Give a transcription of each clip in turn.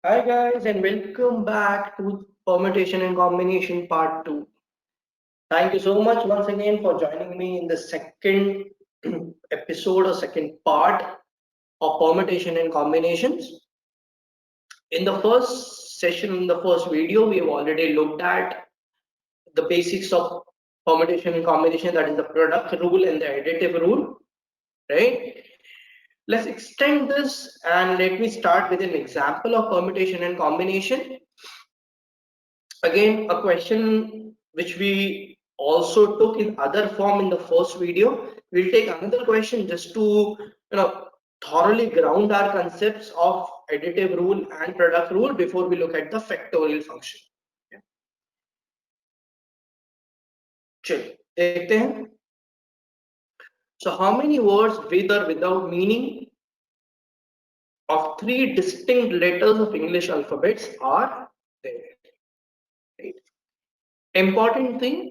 Hi guys and welcome back to Permutation and Combination Part 2. Thank you so much once again for joining me in the second episode or second part of Permutation and Combinations. In the first session, in the first video, we have already looked at the basics of permutation and combination, that is the product rule and the additive rule, right? Let's extend this and let me start with an example of permutation and combination. Again, a question which we also took in other form in the first video. We'll take another question just to thoroughly ground our concepts of additive rule and product rule before we look at the factorial function. चलिए देखते हैं. So how many words with or without meaning of three distinct letters of English alphabets are there? Right. Important thing,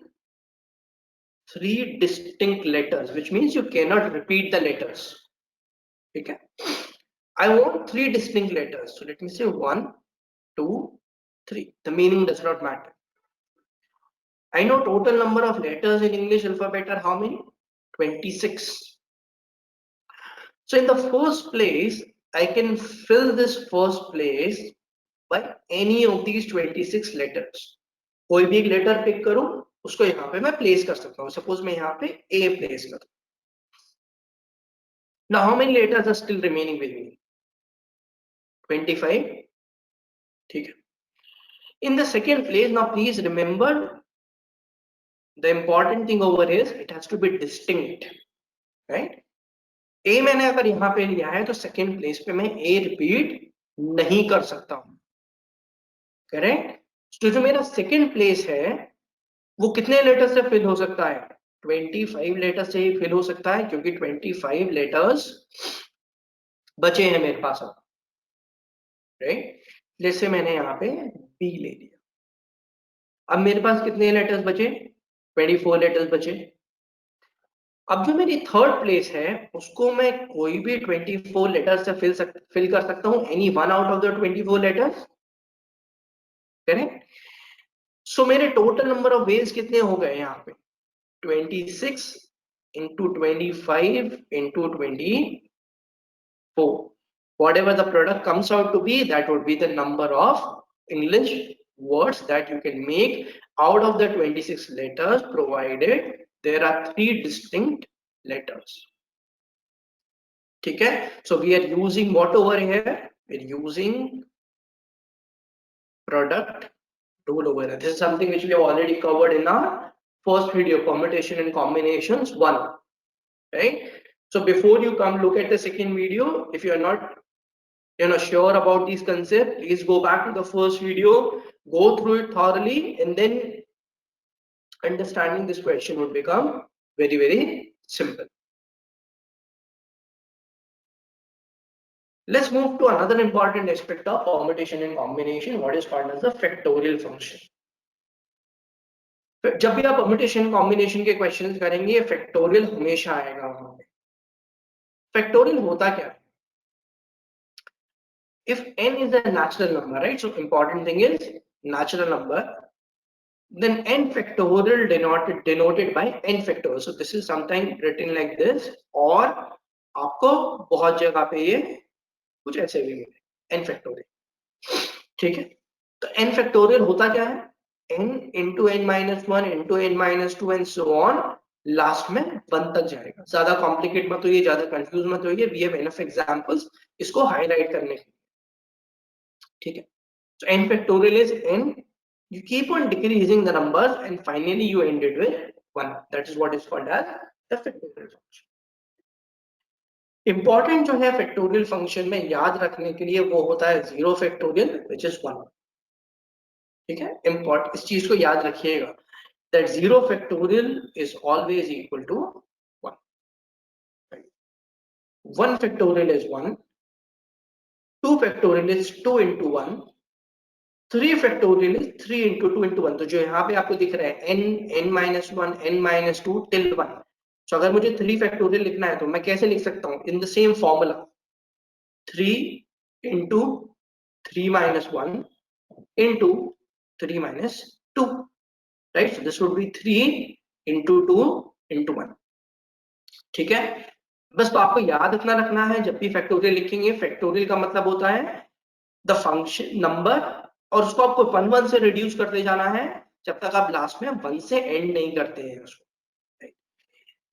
three distinct letters, which means you cannot repeat the letters. Okay. I want three distinct letters. So let me say 1, 2, 3. The meaning does not matter. I know total number of letters in English alphabet are how many? 26. So in the first place, I can fill this first place by any of these 26 letters. कोई भी एक letter pick करूं, उसको यहाँ पे मैं place कर सकता हूँ. सपोज मैं यहाँ पे A प्लेस करूं. Now how many letters are still remaining with me? 25. ठीक है. In the second place, now please remember the important thing over here is it has to be distinct, right? A मैंने अगर यहाँ पे लिया है तो सेकेंड प्लेस पे मैं A रिपीट नहीं कर सकता हूं. करेक्ट. तो जो मेरा सेकेंड प्लेस है वो कितने लेटर से फिल हो सकता है? 25 लेटर से ही फिल हो सकता है, क्योंकि 25 लेटर्स बचे हैं मेरे पास अब. राइट. जैसे मैंने यहाँ पे B ले लिया. अब मेरे पास कितने लेटर्स बचे? 24 लेटर्स बचे. अब जो मेरी थर्ड प्लेस है उसको मैं कोई भी 24 लेटर से फिल कर सकता हूं, any one out of the 24 letters. Correct. So मेरे टोटल नंबर ऑफ वेज कितने हो गए यहाँ पे? 26 into 25 into 24. Whatever the product comes out to be, that would be the number of English words that you can make out of the 26 letters, provided there are three distinct letters. ठीक है. So we are using what over here? We're using product rule over here. This is something which we have already covered in our first video, permutation and combinations 1, right? So before you come look at the second video, if you are not sure about these concepts, please go back to the first video, go through it thoroughly, and then understanding this question would become very, very simple. Let's move to another important aspect of permutation and combination, what is called as the factorial function. जब भी आप permutation combination के questions करेंगे, factorial हमेशा आएगा वहां पे. Factorial होता क्या है? If n is a natural number, right? So important thing is natural number, then n factorial denoted by n factorial. So this is sometimes written like this, और आपको बहुत जगह पे ये कुछ ऐसे भी मिले n factorial. ठीक है. तो n factorial होता क्या है? n into n minus 1 into n minus 2 and so on, last में 1 तक जाएगा. ज्यादा कॉम्प्लिकेट मत होइए, ज्यादा कंफ्यूज मत होइए. वी हैव एनफ एग्जांपल्स इसको हाईलाइट करने के लिए. ठीक है. So n factorial is n. You keep on decreasing the numbers and finally you end it with 1. That is what is called as the factorial function. Important जो है factorial function में याद रखने के लिए वो होता है 0 factorial which is 1. ठीक है. Important इस चीज को याद रखिएगा that 0 factorial is always equal to 1. 1 factorial is 1. 2 factorial is 2 into 1. 3 factorial is 3 into 2 into 1. तो जो यहाँ पे आपको दिख रहा है n minus 1 n minus 2 till 1. तो अगर मुझे 3 factorial लिखना है तो मैं कैसे लिख सकता हूँ? In the same formula, 3 into 3 minus 1 into 3 minus 2, right? So this would be 3 into 2 into 1. ठीक है, बस तो आपको याद रखना है जब भी फैक्टोरियल लिखेंगे, फैक्टोरियल का मतलब होता है द फंक्शन नंबर, और उसको आपको 1 से रिड्यूस करते जाना है जब तक आप लास्ट में 1 से एंड नहीं करते हैं उसको।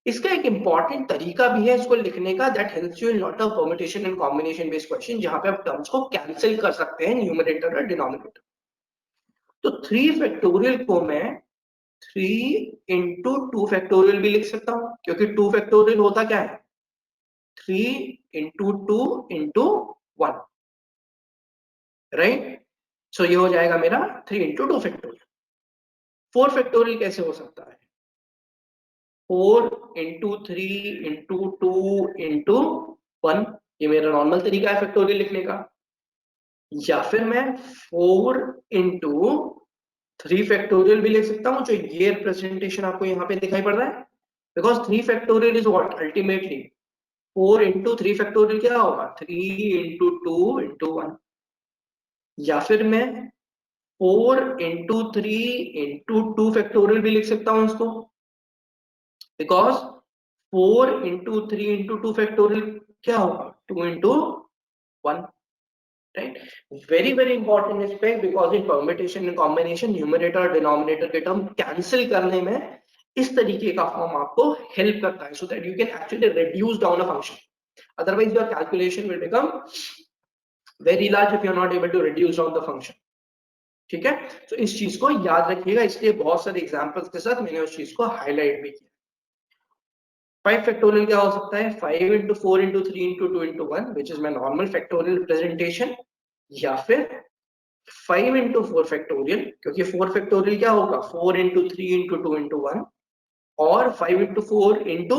इसका एक इंपॉर्टेंट तरीका भी है इसको लिखने का, that helps you in lot of permutation and combination based question, जहां पे आप टर्म्स को कैंसिल कर सकते हैं न्यूमरेटर और डिनोमिनेटर। तो 3 फैक्टोरियल को मैं 3 into 2 फैक्टोरियल भी लिख सकता हूं, क्योंकि 2 फैक्टोरियल होता क्या है, 3 into 2 into 1, राइट? सो ये हो जाएगा मेरा 3 into 2 फैक्टोरियल। 4 फैक्टोरियल कैसे हो सकता है, 4 into 3 into 2 into 1, ये मेरा नॉर्मल तरीका है फैक्टोरियल लिखने का। या फिर मैं 4 into 3 फैक्टोरियल भी लिख सकता हूं, जो ये रिप्रेजेंटेशन आपको यहाँ पे दिखाई पड़ रहा है, because 3 factorial is what, ultimately 4 into 3 factorial क्या होगा, 3 into 2 into 1। या फिर मैं 4 into 3 into 2 फैक्टोरियल भी लिख सकता हूं इसको, बिकॉज 4 into 3 into 2 फैक्टोरियल क्या होगा, 2 into 1, right? Very important aspect, because in permutation and combination numerator और डिनोमिनेटर के टर्म कैंसिल करने में इस तरीके का फॉर्म आपको हेल्प करता है, so that you can actually reduce down a function. Otherwise your calculation will become very large if you are not able to reduce down the function. ठीक है, तो इस चीज को याद रखिएगा, इसलिए बहुत सारे एग्जांपल्स के साथ मैंने उस चीज को हाईलाइट भी किया। 5 फैक्टोरियल क्या हो सकता है, 5 into 4 into 3 into 2 into 1, which is my normal factorial representation, या फिर 5 into 4 फैक्टोरियल, क्योंकि 4 फैक्टोरियल क्या होगा, 4 into 3 into 2 into 1, और 5 into 4 into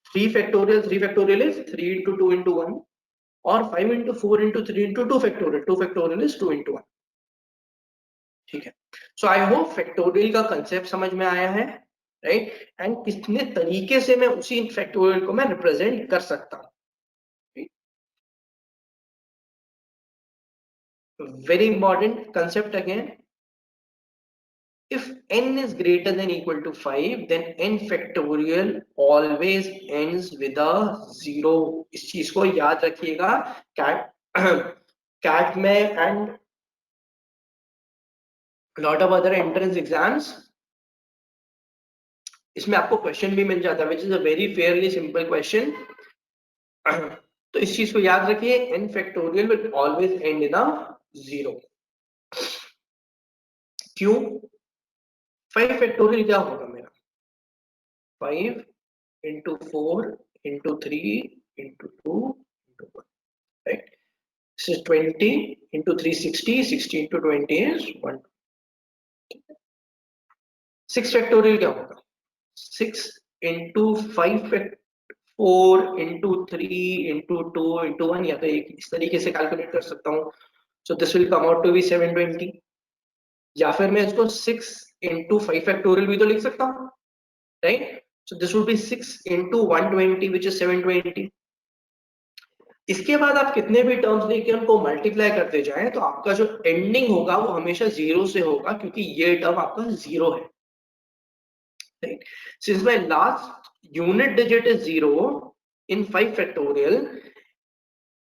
3 factorial, 3 factorial is 3 into 2 into 1, और 5 into 4 into 3 into 2 factorial, 2 factorial is 2 into 1। ठीक है, सो आई होप फैक्टोरियल का कंसेप्ट समझ में आया है, राइट? एंड कितने तरीके से मैं उसी फैक्टोरियल को मैं रिप्रेजेंट कर सकता हूं। Very important concept again. If n is greater than equal to 5, then n factorial always ends with a 0. इस चीज को याद रखिएगा, कैट में and lot of other entrance exams, इसमें आपको क्वेश्चन भी मिल जाता है, which is a very fairly simple question. तो इस चीज को याद रखिए, n factorial will always end in a 0। क्यों? 5 फैक्टोरियल क्या होगा मेरा, 5 into 4 into 3 into 2 into 1, right? This is 20 into 3, 60, 60 into 20 is 1. 6 factorial क्या होगा, 6 into 5 4 into 3 into 2 into 1, या तो एक इस तरीके से कैलकुलेट कर सकता हूँ, so this will come out to be 720। या फिर मैं इसको 6 into 5 फैक्टोरियल भी तो लिख सकता हूँ, right? So this would be 6 into 120, which is 720। इसके बाद आप कितने भी टर्म्स लेके उनको मल्टीप्लाई करते जाएं, तो आपका जो एंडिंग होगा वो हमेशा 0 से होगा, क्योंकि ये टर्म आपका 0 है, right? Since my last unit digit is 0 in 5 factorial,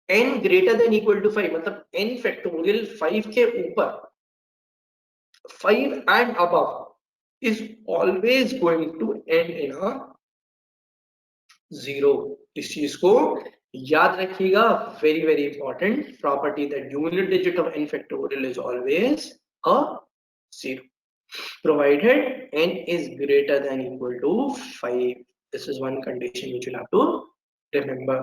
n greater than equal to 5, मतलब n factorial 5 के ऊपर, 5 and above is always going to end in a 0। इस चीज को याद रखिएगा, very important property, that unit digit of n factorial is always a 0, provided n is greater than equal to 5. This is one condition which you'll have to remember.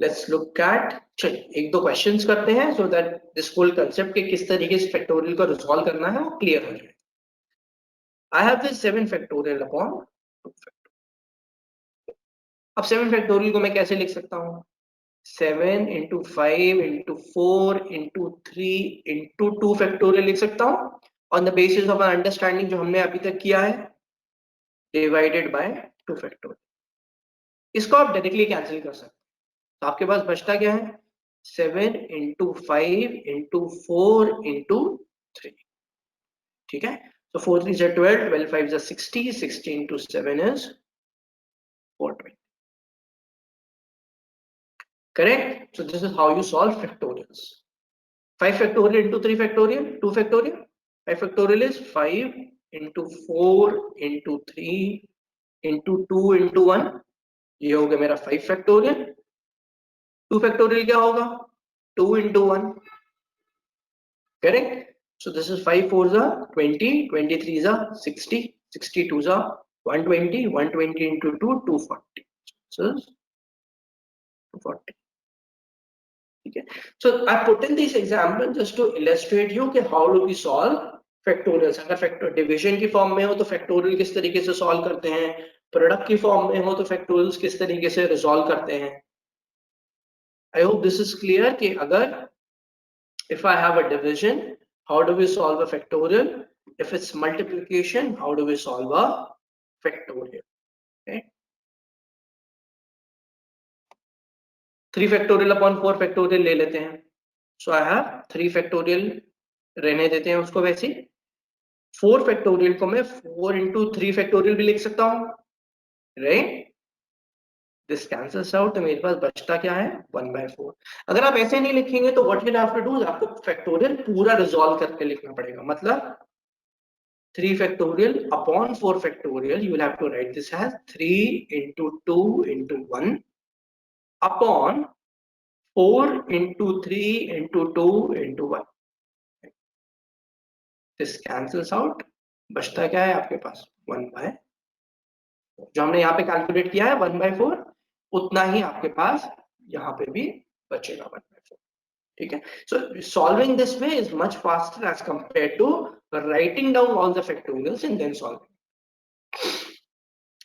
Let's look at, चलिए एक दो questions करते हैं, so that this whole concept के किस तरीके से factorial को रिजॉल्व करना है वो क्लियर हो जाए। I have this 7 factorial upon 2 factorial। अब 7 फैक्टोरियल को मैं कैसे लिख सकता हूँ, 7 into 5 into 4 into 3 into 2 factorial लिख सकता हूँ, on the basis of an understanding जो हमने अभी तक किया है, डिवाइडेड बाय 2 फैक्टोरियल। इसको आप डायरेक्टली कैंसिल कर सकते हैं, तो आपके पास बचता क्या है, 7 into 5 into 4 into 3. ठीक है, so 4 3s are 12, 12 5s are 60, 60 into 7 is 420. Correct? So this is how you solve factorials. 5 factorial into 3 factorial, 2 factorial. 5 factorial is 5 into 4 into 3 into 2 into 1. ये हो गया मेरा 5 factorial. 2 factorial क्या होगा? 2 into 1. Correct? So this is 5 4s are 20, 23s are 60, 62s are 120, 120 into 2, 240. So 240. Okay. So I put in this example just to illustrate you कि how do we solve factorials. अगर factor division की form में हो तो factorial किस तरीके से solve करते हैं, product की form में हो तो factorials किस तरीके से resolve करते हैं. I hope this is clear कि अगर if I have a division, how do we solve a factorial? If it's multiplication, how do we solve a factorial? Okay. 3 factorial upon 4 factorial ले लेते हैं. So I have 3 factorial रहने देते हैं उसको वैसे. 4 factorial को मैं 4 into 3 factorial भी लिख सकता हूँ, right? This cancels out, तो मेरे पास बचता क्या है 1/4. अगर आप ऐसे नहीं लिखेंगे तो what you'll have to do, आपको factorial पूरा resolve करके लिखना पड़ेगा. मतलब 3 factorial upon 4 factorial, you will have to write this as 3 into 2 into 1 upon 4 into 3 into 2 into 1. This cancels out. बचता क्या है आपके पास 1/4. जो हमने यहाँ पे कैलकुलेट किया है 1/4, उतना ही आपके पास यहाँ पे भी बचेगा 1/4. ठीक है. So solving this way is much faster as compared to writing down all the factorials and then solving.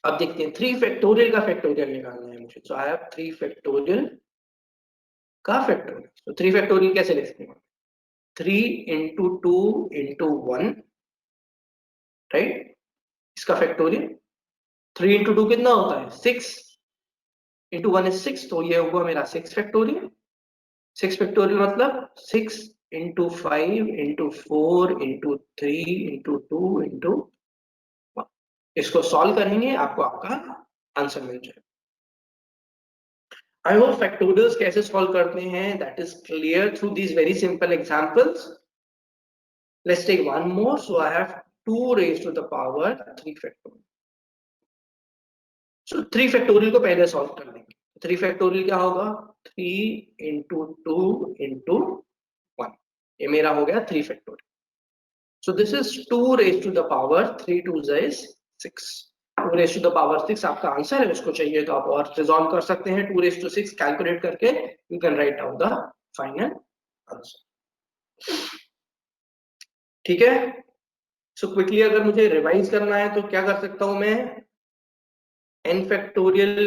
अब देखते हैं 3 factorial का factorial निकालना है मुझे. So I have 3 factorial का factorial. So 3 factorial कैसे लिख सकते हैं? 3 into 2 into 1, right? इसका factorial 3 into 2 कितना होता है 6 into 1 is 6, तो ये होगा मेरा 6 factorial. 6 factorial मतलब 6 into 5 into 4 into 3 into 2 into 1. इसको सॉल्व करेंगे आपको आपका आंसर मिल जाएगा. I hope factorials कैसे सॉल्व करते हैं that is clear through these very simple examples. Let's take one more. So I have 2 raised to the power 3 factorial. So 3 factorial को पहले सॉल्व कर लेंगे. 3 factorial क्या होगा 3 into 2 into 1. ये मेरा हो गया 3 factorial. So this is 2 raised to the power 3 2s is 6. 2 raised to the power 6 आपका आंसर है. उसको चाहिए तो आप और रिजॉल्व कर सकते हैं. 2 raised to 6 कैलकुलेट करके you can write down the final answer. ठीक है. So quickly अगर मुझे रिवाइज करना है तो क्या कर सकता हूं मैं? n factorial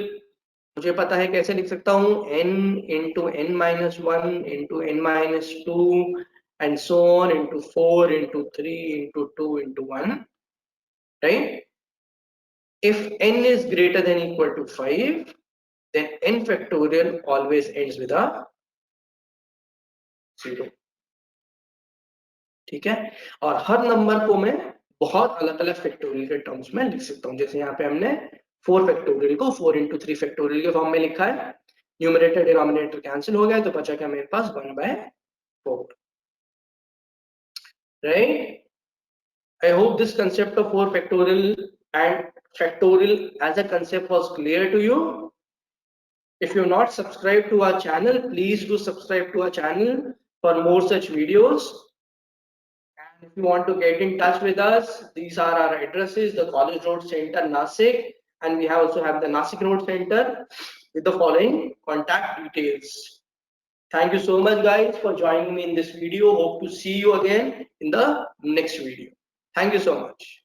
मुझे पता है कैसे लिख सकता हूं. n into n minus 1 into n minus 2 and so on into 4 into 3 into 2 into 1, right? If n is greater than or equal to 5, then n factorial always ends with a 0. ठीक है. और हर नंबर को मैं बहुत अलग अलग factorial के terms में लिख सकता हूं. जैसे यहाँ पे हमने 4 फैक्टोरियल को 4 into 3 फैक्टोरियल के फॉर्म में लिखा है. न्यूमरेटर डिनोमिनेटर कैंसिल हो गया तो बचा क्या मेरे पास 1/4. right? I hope this concept of 4 factorial and factorial as a concept was clear to you. If you're not subscribed to our channel, please do subscribe to our channel for more such videos. And if you want to get in touch with us, these are our addresses: the College Road Center, Nasik, and we also have the Nasik Road Center with the following contact details. Thank you so much guys for joining me in this video. Hope to see you again in the next video. Thank you so much.